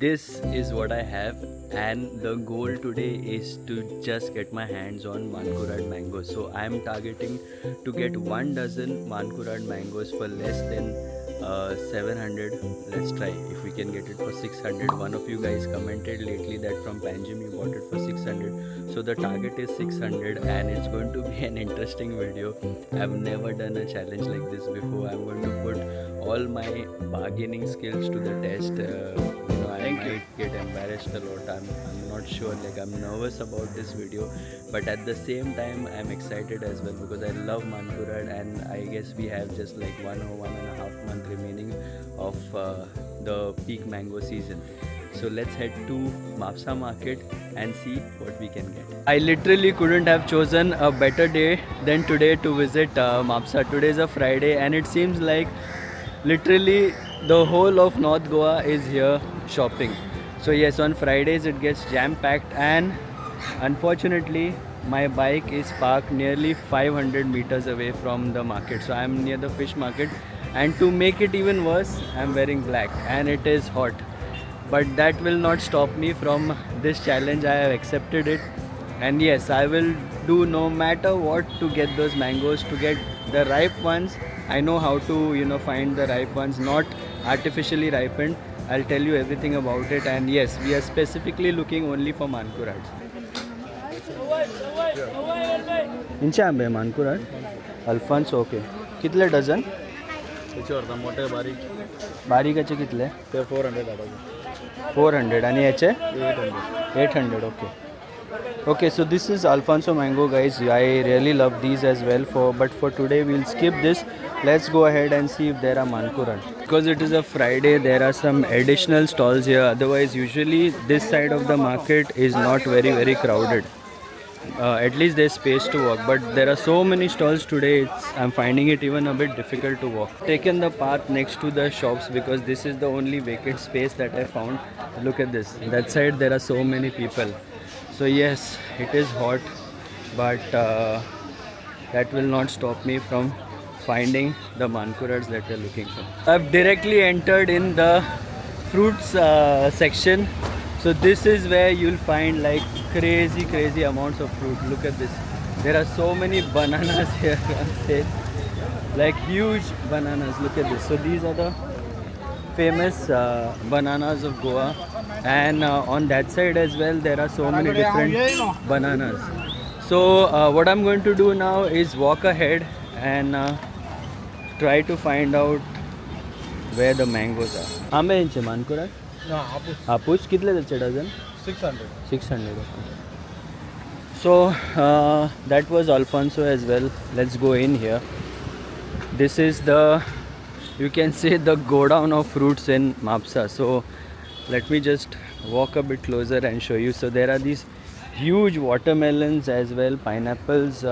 this is what I have, and the goal today is to just get my hands on Mankurad mangoes. So I am targeting to get 1 dozen Mankurad mangoes for less than 700. Let's try if we can get it for 600. One of you guys commented lately that from Panjim you bought it for 600. So the target is 600, and it's going to be an interesting video. I've never done a challenge like this before. I'm going to put all my bargaining skills to the test. I might get embarrassed a lot. I'm not sure. Like, I'm nervous about this video, but at the same time I'm excited as well because I love Mankurad, and I guess we have just like 1 or 1.5 month remaining of the peak mango season. So let's head to Mapsa market and see what we can get. I literally couldn't have chosen a better day than today to visit Mapsa. Today is a Friday, and it seems like literally the whole of North Goa is here shopping. So yes, on Fridays it gets jam-packed, and unfortunately my bike is parked nearly 500 meters away from the market. So I am near the fish market, and to make it even worse, I am wearing black and it is hot. But that will not stop me from this challenge. I have accepted it, and yes, I will do no matter what to get those mangoes, to get the ripe ones. I know how to find the ripe ones, not artificially ripened. I'll tell you everything about it. And yes, we are specifically looking only for Mankurads. इंचे आंबे मानकुराड Alfonso. Okay, कितले dozen? त्याचे अर्धा मोठे बारीक बारीकाचे कितले? ते 400 धाडाचे. 400 आणि याचे 800. 800. Okay, so this is Alfonso mango, guys. I really love these as well, but for today we'll skip this. Let's go ahead and see if there are Mankurad. Because it is a Friday, there are some additional stalls here. Otherwise, usually this side of the market is not very crowded. At least there's space to walk, but there are so many stalls today, I'm finding it even a bit difficult to walk. Taken the path next to the shops because this is the only vacant space that I found. Look at this. That side there are so many people. So yes, it is hot, but that will not stop me from finding the Mankurads that we're looking for. I've directly entered in the fruits section. So this is where you'll find like crazy amounts of fruit. Look at this. There are so many bananas here on sale, like huge bananas. Look at this. So these are the famous bananas of Goa, and on that side as well there are so many different bananas. So what I'm going to do now is walk ahead and try to find out where the mangoes are. आंबे यांचे मानकुराड हापूस कितले त्याचे dozen? 600. So that was Alfonso as well. Let's go in here. This is the, you can say, the godown of fruits in Mapsa. So let me just walk a bit closer and show you. So there are these huge watermelons as well, pineapples.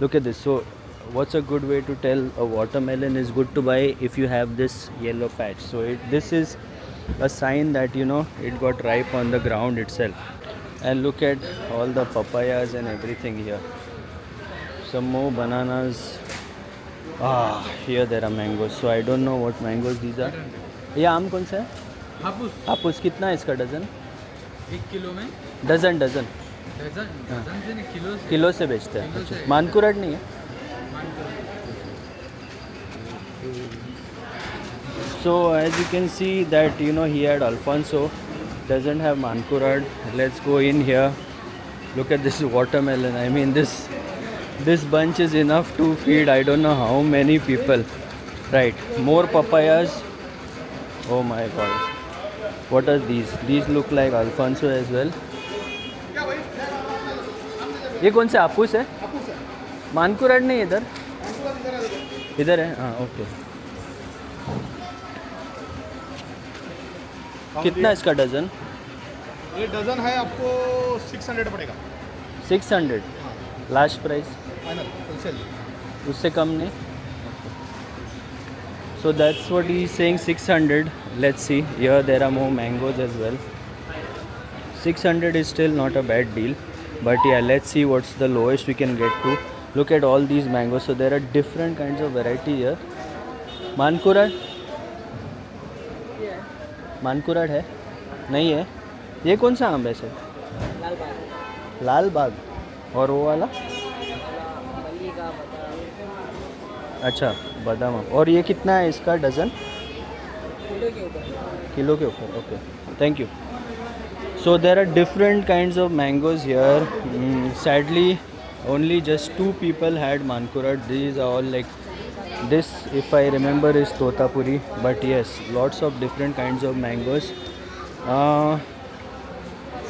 Look at this. So what's a good way to tell a watermelon is good to buy? If you have this yellow patch. So this is a sign that it got ripe on the ground itself. And look at all the papayas and everything here. Some more bananas. Here there are mangoes. So I don't know what mangoes these are. ये आम कौन सा है? हापूस. कितना है इसका dozen? 1 kilo में dozen dozen से नहीं, किलो से बेचते हैं. अच्छा, मानकुराड नहीं है? So as you can see that he had Alfonso, doesn't have Mankurad. Let's go in here. Look at this watermelon. I mean this bunch is enough to feed I don't know how many people. Right, more papayas. Oh my god, what are these? These look like Alfonso as well. ये कौन से हापूस है? मानकुराड नहीं इधर? इधर है. हाँ, okay. कितना इसका डजन? ये डजन है आपको 600 पड़ेगा. 600. Last price? Final wholesale. उससे कम नहीं? So that's what he is saying, 600. Let's see. Here there are more mangoes as well. 600 is still not a bad deal, but yeah, let's see what's the lowest we can get to. Look at all these mangoes. So there are different kinds of variety here. Mankurad? मानकुराड है? नहीं है। ये कौन सा आम है sir? लाल बाग लाल बाग। और वो वाला? मल्लिका बादाम अच्छा, बादाम आम। और ये कितना है इसका डज़न? किलो के ऊपर किलो के ऊपर। Okay, thank you. So there are different kinds of mangoes here. Sadly, only just 2 people had Mankurat. These are all like this, if I remember, is Totapuri. But yes, lots of different kinds of mangoes.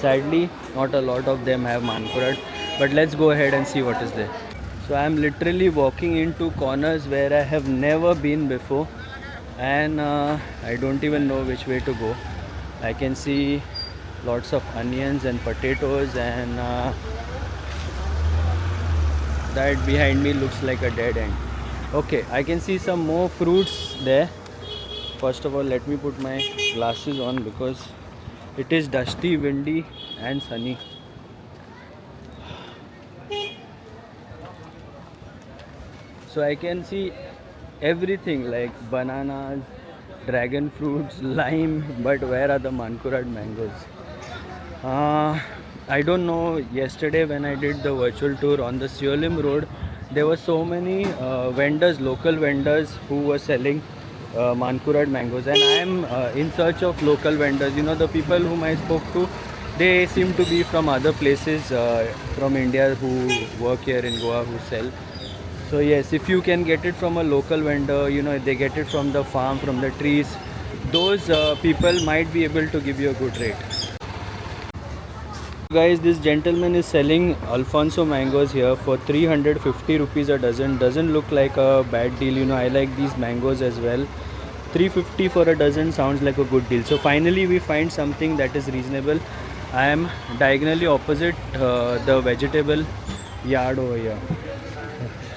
Sadly, not a lot of them have Mankurat. But let's go ahead and see what is there. So I am literally walking into corners where I have never been before, and I don't even know which way to go. I can see lots of onions and potatoes, and that behind me looks like a dead end. Okay, I can see some more fruits there. First of all, let me put my glasses on because it is dusty, windy and sunny. So I can see everything like bananas, dragon fruits, lime, but where are the Mankurat mangoes? I don't know. Yesterday when I did the virtual tour on the Siolim road, there were so many vendors, local vendors who were selling Mankurat mangoes, and I am in search of local vendors. You know, the people whom I spoke to, they seem to be from other places from India who work here in Goa who sell. So yes, if you can get it from a local vendor, you know, they get it from the farm, from the trees, those people might be able to give you a good rate. Guys, this gentleman is selling Alfonso mangoes here for 350 rupees a dozen. Doesn't look like a bad deal. You know, I like these mangoes as well. 350 for a dozen sounds like a good deal. So finally we find something that is reasonable. I am diagonally opposite the vegetable yard over here.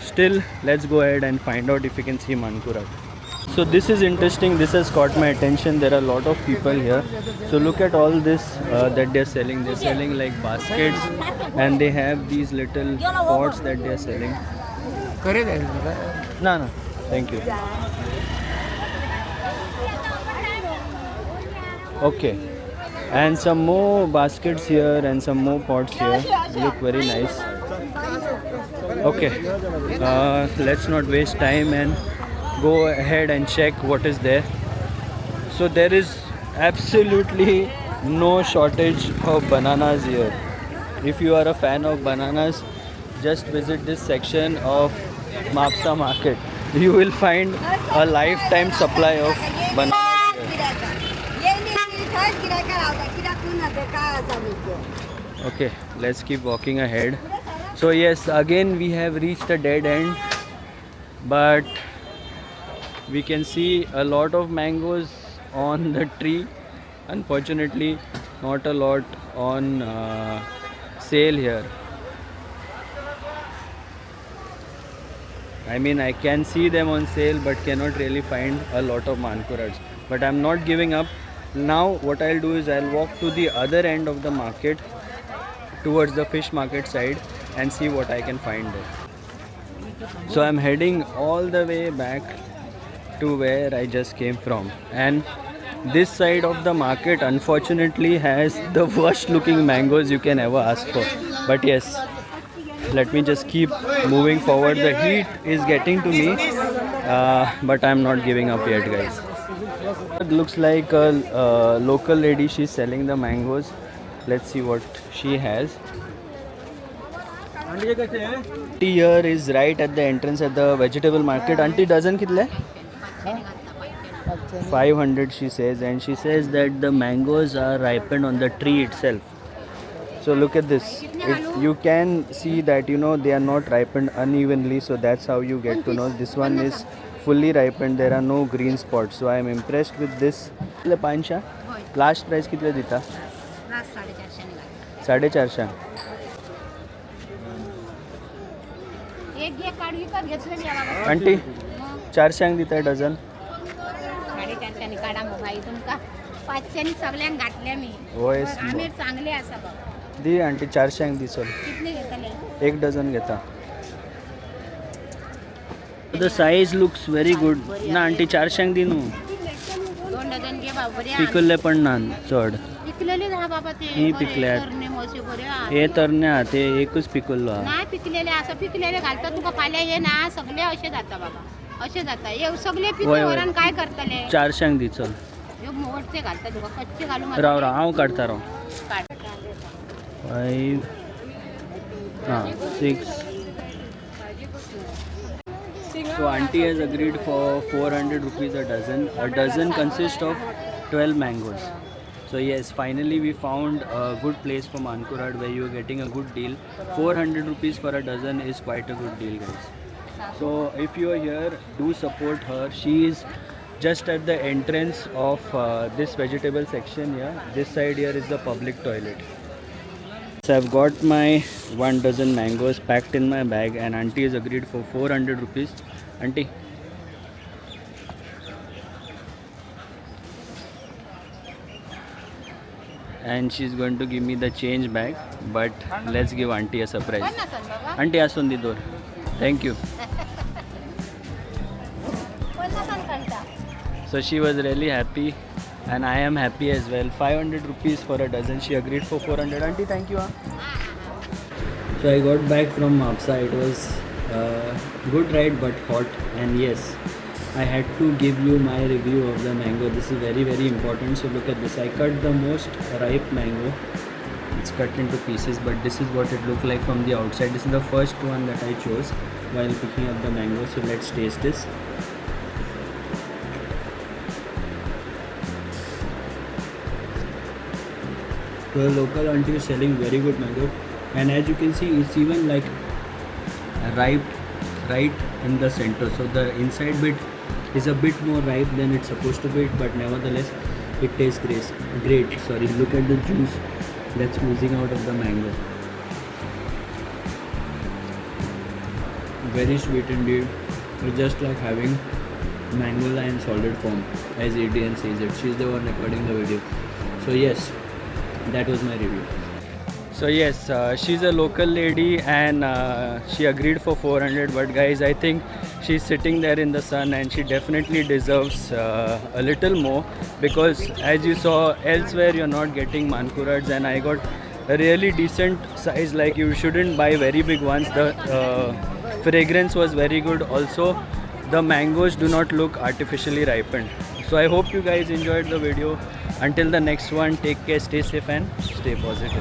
Still, let's go ahead and find out if we can see Mankurat. So this is interesting. This has caught my attention. There are a lot of people here. So look at all this that they're selling. They're selling like baskets, and they have these little pots that they're selling. No, no. Thank you. Okay. And some more baskets here and some more pots here. Look very nice. Okay. Let's not waste time and go ahead and check what is there. So there is absolutely no shortage of bananas here. If you are a fan of bananas, just visit this section of Mapsa market. You will find a lifetime supply of bananas here. Okay, let's keep walking ahead. So yes, again we have reached a dead end, but we can see a lot of mangoes on the tree. Unfortunately, not a lot on sale here. I mean, I can see them on sale, but cannot really find a lot of Mankurats. But I'm not giving up. Now what I'll do is I'll walk to the other end of the market, towards the fish market side, and see what I can find there. So I'm heading all the way back to where I just came from, and this side of the market unfortunately has the worst looking mangoes you can ever ask for. But yes, let me just keep moving forward. The heat is getting to me, but I'm not giving up yet, guys. It looks like a local lady. She's selling the mangoes. Let's see what she has. Auntie here is right at the entrance at the vegetable market. Auntie, dozen kitle? 500 she says, and she says that the mangoes are ripened on the tree itself. So look at this. You can see that, you know, they are not ripened unevenly, so that's how you get to know. This one is fully ripened. There are no green spots. So I am impressed with this. Pansha? Last price कितले दिता? Last 450 450. एक घे काढ विकत घेतलं मी याला aunty 400 दिता dozen. 450 काढा मग भाई तुमका 500 सगळ्यांक घातल्या मी. होय. आम्ही चांगले असा बघ. दी आंटी 400 दी चल. कितने घेतले? एक डझन घेता. The size looks very good. ना आंटी 400 दी नु. 2 डझन घे बाबरे पिकले पण ना चढ पिकलेले हा बाबा ते ही बरे, पिकल्यात. तरणे मोसे बरे हा. हे तर नाही ते एकच पिकल्लो हा. नाही पिकलेले असं पिकलेले घालता तुका फाल्या हे ना सगळे असे जाता बाबा असे जाता हे सगळे वय, पिकले वय. वरान काय करतले 400 दी चल हे मोठे घालता तुका कच्चे घालू मला राव राव हांव काढता राव काढ. 5 6. So auntie has agreed for 400 rupees a dozen. A dozen consists of 12 mangoes. So yes, finally we found a good place for Mankurad where you are getting a good deal. 400 rupees for a dozen is quite a good deal, guys. So if you are here, do support her. She is just at the entrance of this vegetable section here. This side here is the public toilet. So I've got my 1 dozen mangoes packed in my bag and auntie has agreed for 400 rupees. Auntie. And she's going to give me the change bag, but let's give auntie a surprise. पण नसन बाबा Auntie asun di door. Thank you. पण नसन घालता So she was really happy and I am happy as well. 500 rupees for a dozen. She agreed for 400. Auntie, thank you. So I got back from Mapsa. It was a good ride but hot, and yes, I had to give you my review of the mango. This is very very important. So look at this. I cut the most ripe mango. It's cut into pieces, but this is what it looked like from the outside. This is the first one that I chose while picking up the mango. So let's taste this. The local auntie is selling very good mango, and as you can see, it's even like ripe right in the center. So the inside bit is a bit more ripe than it's supposed to be, but nevertheless it tastes great. Sorry, look at the juice that's oozing out of the mango. Very sweet indeed. It's just like having mangola in solid form, as ADN says it. She's the one recording the video. So yes, that was my review. So yes, she's a local lady and she agreed for 400, but guys, I think she's sitting there in the sun and she definitely deserves a little more, because as you saw elsewhere you're not getting Mankurads, and I got a really decent size. Like, you shouldn't buy very big ones. The fragrance was very good. Also, the mangoes do not look artificially ripened. So I hope you guys enjoyed the video. Until the next one, take care, stay safe and stay positive.